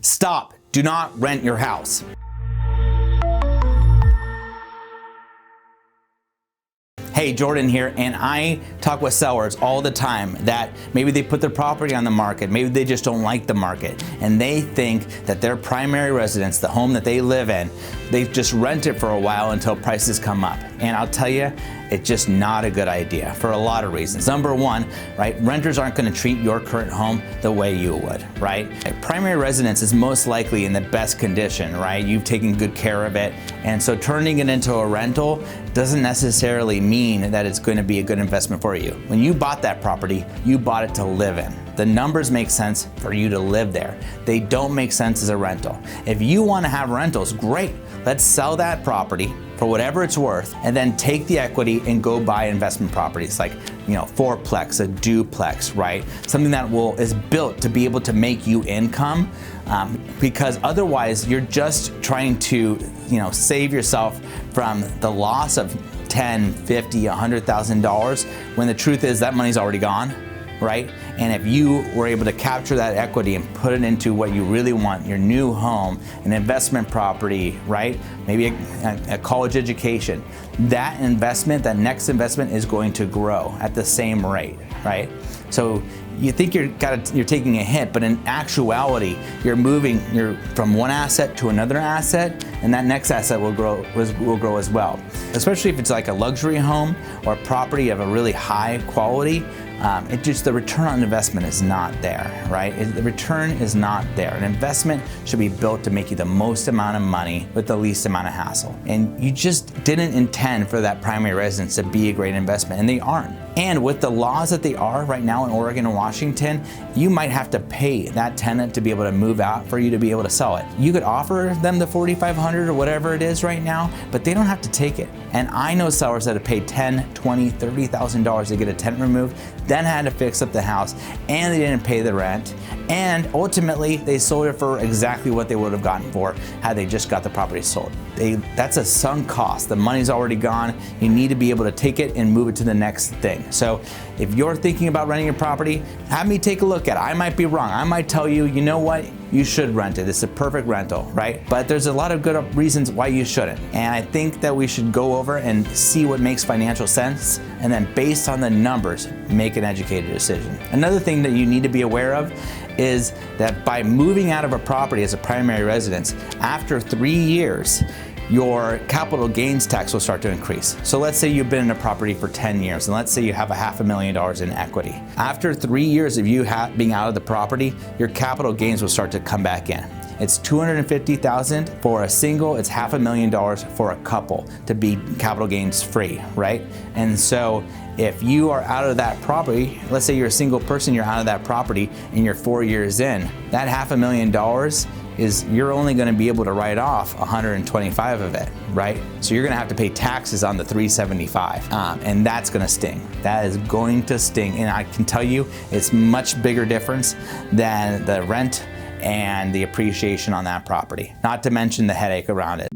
Stop. Do not rent your house. Hey, Jordan here, and I talk with sellers all the time that maybe they put their property on the market, maybe they just don't like the market, and they think that their primary residence, the home that they live in, they just rent it for a while until prices come up. And I'll tell you, it's just not a good idea for a lot of reasons. Number one, right, renters aren't going to treat your current home the way you would, right? A primary residence is most likely in the best condition, right? You've taken good care of it, and so turning it into a rental doesn't necessarily mean that it's going to be a good investment for you. When you bought that property, you bought it to live in. The numbers make sense for you to live there. They don't make sense as a rental. If you want to have rentals, great. Let's sell that property for whatever it's worth, and then take the equity and go buy investment properties like, fourplex, a duplex, right? Something that is built to be able to make you income, because otherwise you're just trying to, save yourself from the loss of $10, $50, $100,000 when the truth is that money's already gone. Right? And if you were able to capture that equity and put it into what you really want, your new home, an investment property, right? Maybe a college education, that investment, that next investment is going to grow at the same rate, right? So you think you're taking a hit, but in actuality, you're from one asset to another asset, and that next asset will grow as well. Especially if it's like a luxury home or a property of a really high quality. The return on investment is not there, right? The return is not there. An investment should be built to make you the most amount of money with the least amount of hassle. And you just didn't intend for that primary residence to be a great investment, and they aren't. And with the laws that they are right now in Oregon and Washington, you might have to pay that tenant to be able to move out for you to be able to sell it. You could offer them the $4,500 or whatever it is right now, but they don't have to take it. And I know sellers that have paid $10,000, $20,000, $30,000 to get a tenant removed, then had to fix up the house, and they didn't pay the rent, and ultimately they sold it for exactly what they would have gotten for had they just got the property sold. That's a sunk cost. The money's already gone. You need to be able to take it and move it to the next thing. So if you're thinking about renting a property, have me take a look at it. I might be wrong. I might tell you, you know what? You should rent it. It's a perfect rental, right? But there's a lot of good reasons why you shouldn't. And I think that we should go over and see what makes financial sense, and then based on the numbers, make an educated decision. Another thing that you need to be aware of is that by moving out of a property as a primary residence, after 3 years, your capital gains tax will start to increase. So let's say you've been in a property for 10 years, and let's say you have $500,000 in equity. After 3 years of you being out of the property, your capital gains will start to come back in. It's $250,000 for a single, it's $500,000 for a couple to be capital gains free, right? And so if you are out of that property, let's say you're a single person, you're out of that property and you're 4 years in, that $500,000 you're only going to be able to write off 125 of it, right? So you're going to have to pay taxes on the 375, and that's going to sting. That is going to sting, and I can tell you, it's much bigger difference than the rent and the appreciation on that property. Not to mention the headache around it.